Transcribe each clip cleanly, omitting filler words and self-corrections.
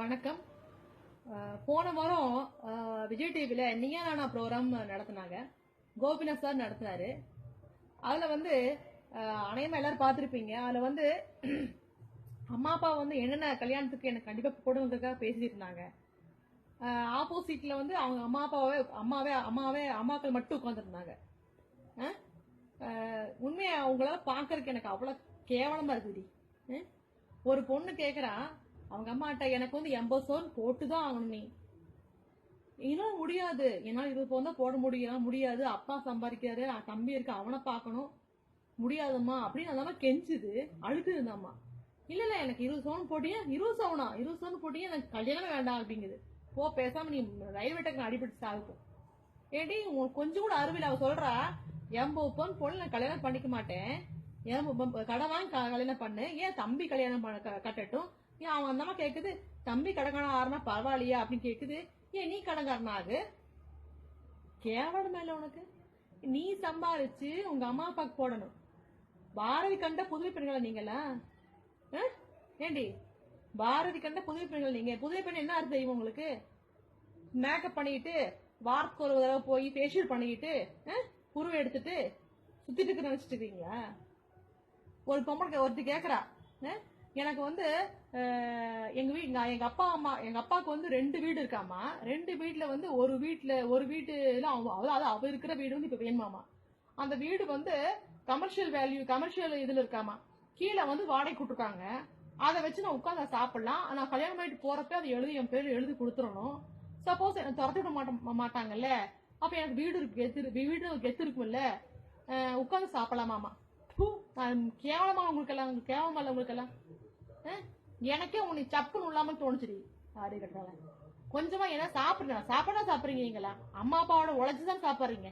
வணக்கம். போன வாரம் விஜய் டிவில நீயா நானா ப்ரோக்ராம் நடத்தினாங்க. கோபிநாத் சார் நடத்தினாரு. அதுல வந்து அனைவரும் எல்லாரும் பார்த்திருப்பீங்க. அதுல வந்து அம்மா அப்பா வந்து என்னென்ன கல்யாணத்துக்கு எனக்கு கண்டிப்பா போடுவதற்காக பேசிட்டு இருந்தாங்க. ஆப்போசிட்ல வந்து அவங்க அம்மாக்கள் மட்டும் உட்காந்துருந்தாங்க. உண்மையா அவங்களால பாக்குறதுக்கு எனக்கு அவ்வளவு கேவலமா இருக்குது. ஒரு பொண்ணு கேக்குறா அவங்க அம்மாட்ட, எனக்கு வந்து 80 சோன் போட்டுதான் ஆகணும். நீ இன்னும் முடியாது, என்னால 20 பவுன் தான் போட முடியாது, அப்பா சம்பாதிக்காரு, தம்பி இருக்கு, அவனை பாக்கணும், முடியாதுமா அப்படின்னு அந்த அம்மா கெஞ்சுது, அழுக்குது அந்த அம்மா. இல்ல எனக்கு 20 சவுன் போட்டியா, 20 சவுன் போட்டியா, எனக்கு கல்யாணம் வேண்டாம் அப்படிங்குது. போ பேசாம நீ ரயில்வே டக்கு அடிபட்டு சாகுப்போம். ஏடி உனக்கு கொஞ்சம் கூட அறிவில்லை. அவ சொல்றா 80 பவுன் போல நான் கல்யாணம் பண்ணிக்க மாட்டேன், கடை வாங்கி கல்யாணம் பண்ணு, ஏன் தம்பி கல்யாணம் கட்டட்டும். ஏன் அவன் அந்த அம்மா கேக்குது, தம்பி கடங்கான ஆறுனா பரவாயில்லையா அப்படின்னு கேக்குது. ஏன் நீ கடங்காரனாகு, கேவலம் மேல உனக்கு. நீ சம்பாதிச்சு உங்க அம்மா அப்பாக்கு போடணும். பாரதி கண்ட புதுமை பெண்களை நீங்களா? ஏண்டி பாரதி கண்ட புதுமை பெண்கள் நீங்க? புதுமை பெண் என்ன அர்த்தம் தெரியும் உங்களுக்கு? மேக்கப் பண்ணிட்டு வாரத்துக்கு ஒரு தடவை போய் ஃபேஷியல் பண்ணிக்கிட்டு புருவை எடுத்துட்டு சுத்திட்டு இருக்க நினைச்சிட்டு இருக்கீங்களா? ஒரு பொம்பளை ஒருத்தி கேக்குறா, எனக்கு வந்து எங்க அப்பாவுக்கு வந்து 2 வீடு இருக்காமா. 2 வீட்டுல வந்து ஒரு வீட்டுல அவ இருக்கிற வீடு வந்து இப்ப வேணுமாமா. அந்த வீடு வந்து கமர்ஷியல் இதுல இருக்காமா. கீழே வந்து வாடகை கொடுத்துருக்காங்க. அதை வச்சு நான் உட்காந்து சாப்பிடலாம். நான் கல்யாணம் பண்ணிட்டு போறப்ப அதை என் பேரு எழுதி கொடுத்துடணும். சப்போஸ் எனக்கு துரத்தி விட மாட்டாங்கல்ல, அப்ப எனக்கு வீடு கெத்து இருக்கும்ல, உட்காந்து சாப்பிடலாமாமா. கேவலமா உங்களுக்கெல்லாம் எனக்கே உனக்கு சப்புன்னு இல்லாம தோணுச்சுடி. ஆடி கட்டுறாங்க கொஞ்சமா என்ன சாப்பிடுறீங்க நீங்களா? அம்மா அப்பாவோட உழைச்சுதான் சாப்பிடுறீங்க.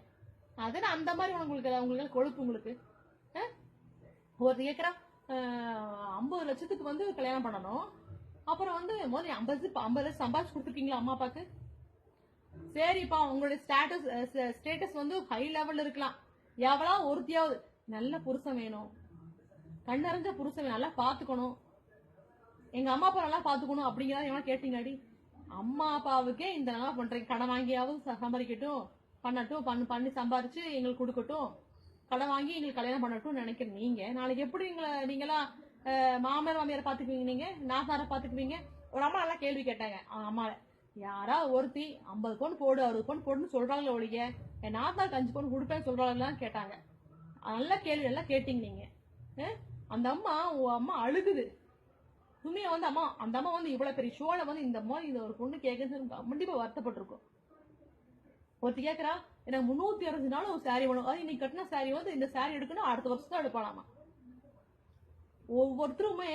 அதுன்னு அந்த மாதிரி உங்களுக்கு கொழுப்பு உங்களுக்கு. ஒரு கேக்குறா 50 லட்சத்துக்கு வந்து கல்யாணம் பண்ணணும். அப்புறம் வந்து முதல்ல 50 லட்சம் சம்பாதிச்சு கொடுத்துருக்கீங்களா அம்மா அப்பாக்கு? சரிப்பா, உங்களுடைய ஸ்டேட்டஸ் வந்து ஹை லெவல்ல இருக்கலாம். எவ்வளோ ஒருத்தியாவது நல்ல புருஷன் வேணும், கண்ணறிஞ்ச புருஷன் நல்லா பாத்துக்கணும், எங்க அம்மா அப்பா நல்லா பாத்துக்கணும் அப்படிங்கிறத எவனா கேட்டீங்களாடி? அம்மா அப்பாவுக்கே இந்த நல்லா பண்றீங்க. கடன் வாங்கியாவது சம்பாதிக்கட்டும், பண்ணி சம்பாதிச்சு எங்களுக்கு கொடுக்கட்டும், கடன் வாங்கி எங்களுக்கு கல்யாணம் பண்ணட்டும் நினைக்கிறேன். நீங்க நாளைக்கு எப்படி நீங்களா மாமியார் பாத்துக்குவீங்க? நீங்க நாசார பாத்துக்குவீங்க? ஒரு அம்மா நல்லா கேள்வி கேட்டாங்க. அவங்க அம்மா, யாராவது ஒருத்தி 50 பவுன் போடு 60 பவுன் போடுன்னு சொல்றாங்களே ஒழிய என் நாசாருக்கு 5 பவுன் கொடுப்பேன்னு சொல்றாங்களான்னு கேட்டாங்க. நல்ல கேள்வி எல்லாம் கேட்டீங்க நீங்க. அந்த அம்மா அழுகுது. உண்மையா வந்து அந்த அம்மா வந்து இவ்வளவு பெரிய ஷோல வந்து இந்த மாதிரி இந்த ஒரு பொண்ணு கேட்க கண்டிப்பா வருத்தப்பட்டிருக்கும். ஒருத்தி கேக்குறா, எனக்கு 365 நாள் ஒரு சாரி வேணும். அது இன்னைக்கு கட்டின சாரி வந்து இந்த சாரி எடுக்கணும், அடுத்த வருஷம் தான் எடுப்பானாமா. ஒவ்வொருத்தருமே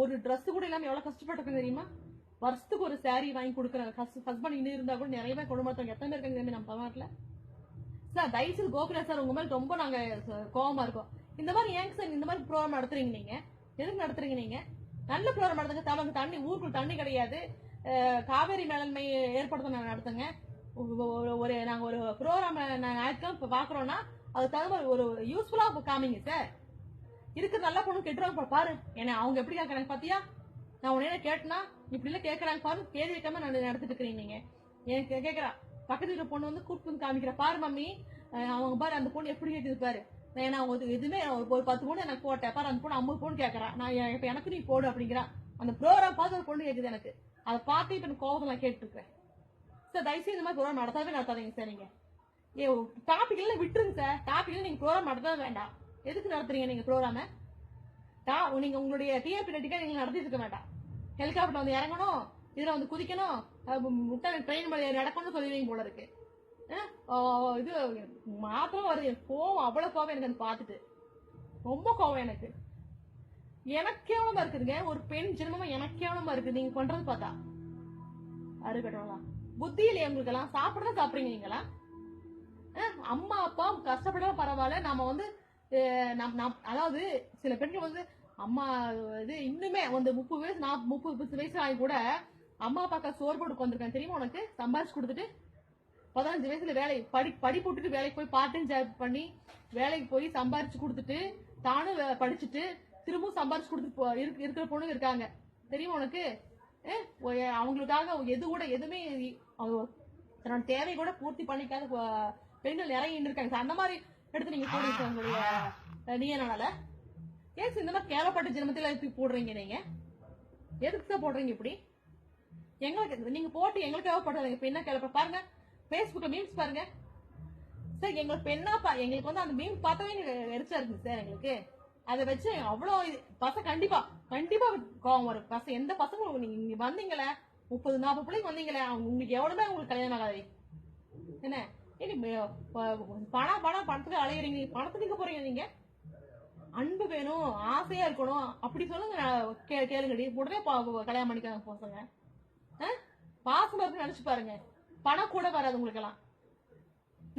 ஒரு ட்ரெஸ் கூட இல்லாம எவ்வளவு கஷ்டப்பட்டிருக்காங்க தெரியுமா? வருஷத்துக்கு ஒரு சாரி வாங்கி கொடுக்குறாங்க. ஹஸ்பண்ட் இன்னும் இருந்தா கூட நிறைய பேர் குடும்பத்தவங்க எத்தனை பேர் இருக்காங்க நம்ம தமிழ்நாட்டுல? சார் தயவுசெய்து கோபிநாத் சார், உங்க மேல ரொம்ப நாங்க கோபமா இருக்கோம். இந்த மாதிரி ஏங்க சார் இந்த மாதிரி ப்ரோக்ராம் நடத்துறீங்க? நீங்க எதுக்கு நடத்துறீங்க? நீங்க நல்ல ப்ரோக்ராம் நடத்துங்க. தமிழ் தண்ணி ஊருக்குள்ள தண்ணி கிடையாது, காவேரி மேலாண்மை ஏற்படுத்த நடத்துங்க. நாங்க ஒரு ப்ரோக்ராம் ஞாயிற்றுக்கிழமை பாக்குறோம்னா அது தகுந்த ஒரு யூஸ்ஃபுல்லா காமிங்க சார். இருக்கு நல்ல பொண்ணு கெட்டுருவாங்க பாரு. ஏன்னா அவங்க எப்படி கேட்கறாங்க பாத்தியா? நான் உடனே கேட்டனா இப்படி எல்லாம் கேட்கறாங்க பாரு, கேள்வி வைக்காம நடத்திட்டு இருக்கிறீங்க நீங்க. எனக்கு கேக்குறா பக்கத்து வீட்டு பொண்ணு வந்து கூப்பிட்டு வந்து காமிக்கிற, பாரு மம்மி அவங்க பாரு அந்த பொண்ணு எப்படி கேக்குது பாரு. ஏன்னா அவங்க எதுவுமே ஒரு 10 பொண்ணு எனக்கு போட்டேன் பாரு, அந்த பொண்ணு 50 பொண்ணு கேட்கறா. நான் இப்ப எனக்கு நீ போடு அப்படிங்கிறா. அந்த ப்ரோக்ராம் பார்த்து ஒரு பொண்ணு கேக்குது எனக்கு. அதை பார்த்து இப்ப கோபத்தை நான் கேட்டு இருக்கிறேன். சார் தயவுசெய்து இந்த மாதிரி ப்ரோக்ராம் நடத்தாதீங்க சார். நீங்க டாபிக் எல்லாம் விட்டுருங்க சார். டாபிக் நீங்க ப்ரோக்ராம் நடத்தவே வேண்டாம். எதுக்கு நடத்துறீங்க நீங்க ப்ரோக்ராம? நீங்க உங்களுடைய டிஆர்பி ரேட்டிக்கா நீங்க நடத்திட்டு இருக்க வேண்டாம். ஹெலிகாப்டர் வந்து இறங்கணும், இதுல வந்து குதிக்கணும், முட்டை ட்ரெயின் நடக்கணும்னு சொல்லுவீங்க போல இருக்கு. இது மாத்திரம் வருது. கோவம் அவ்வளவு கோவம் எனக்கு அது பார்த்துட்டு ரொம்ப கோவம் எனக்கு கேவலமா இருக்குதுங்க. ஒரு பெண் ஜென்மமா எனக்கு கேவலமா இருக்கு நீங்க பண்றது பார்த்தா. அருகட்டலாம் புத்தி இல்லையா உங்களுக்கு எல்லாம்? சாப்பிடுறீங்க நீங்களா? அம்மா அப்பா கஷ்டப்பட பரவாயில்ல. நாம வந்து அதாவது சில பெண்கள் வந்து அம்மா இது இன்னுமே வந்து 30 வயசு ஆகி கூட அம்மா அப்பாக்கா சோறு போட்டு வந்திருக்கேன் தெரியுமா உனக்கு? சம்பாதிச்சு கொடுத்துட்டு 15 வயசுல படிப்பு விட்டுட்டு வேலைக்கு போய் பார்ட் டைம் ஜாப் பண்ணி வேலைக்கு போய் சம்பாரிச்சு கொடுத்துட்டு தானும் படிச்சுட்டு திரும்பவும் சம்பாரிச்சு கொடுத்துட்டு இருக்கிற பொண்ணுங்க இருக்காங்க தெரியுமா உனக்கு? அவங்களுக்காக எது கூட எதுவுமே தன்னோட தேவை கூட பூர்த்தி பண்ணிக்காத பெண்கள் நிறைய இருக்காங்க சார். அந்த மாதிரி எடுத்து நீங்க போடுறீங்க உங்களுடைய நீனால ஏன் இந்த மாதிரி கேவலப்பட்ட ஜென்மத்தில இப்படி போடுறீங்க? நீங்க எதுக்கு தான் போடுறீங்க இப்படி? எங்களுக்கு நீங்க போட்டு எங்களுக்கு தேவைப்படுறது இப்ப என்ன கேள்வி பாருங்க, பேஸ்புக்ல மீம்ஸ் பாருங்க சார். எங்களுக்கு பெண்ணா எங்களுக்கு வந்து அந்த மீம் பார்த்தாவே எரிச்சா இருக்கு சார். எங்களுக்கு அதை வச்சு அவ்வளோ பசங்க கண்டிப்பா கோவம் வரும். பசங்க எந்த பசங்களும் நீங்க வந்தீங்களே 30-40 பிள்ளைங்க வந்தீங்களே, உங்களுக்கு எவ்வளவுமே உங்களுக்கு கல்யாணம் ஆகாது என்ன? பணத்துக்கு அலையிறீங்க, பணத்துக்கு போறீங்க. நீங்க அன்பு வேணும், ஆசையா இருக்கணும் அப்படி சொல்லுங்க, கேளுங்கடி. உடனே கல்யாணம் பண்ணிக்காங்க பசங்க. பாசமா இருக்கு நினைச்சு பாருங்க. பணம் கூட வராது உங்களுக்கு எல்லாம்.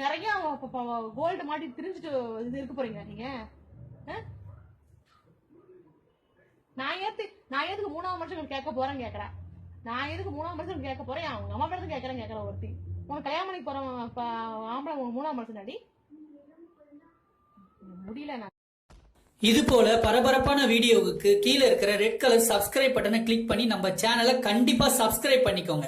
நிறைய கோல்டு மாட்டி திரிஞ்சுட்டு இது இருக்க போறீங்க நீங்க. நான் எதுக்கு 3ஆவது மனுஷன் கேட்க போறேன்னு கேக்குறேன். நான் எதுக்கு 3ஆவது மனுஷன் கேட்க போறேன்? அவங்க அம்மா பேருந்து கேட்கறேன் ஒருத்தி. உனக்கு கல்யாணம் பண்ணி போறேன் ஆம்பளை 3ஆவது மனுஷன் அடி முடியல. நான் இது போல பரபரப்பான வீடியோவுக்கு கீழே இருக்கிற ரெட் கலர் சப்ஸ்கிரைப் பட்டனை கிளிக் பண்ணி நம்ம சேனலை கண்டிப்பா சப்ஸ்கிரைப் பண்ணிக்கோங்க.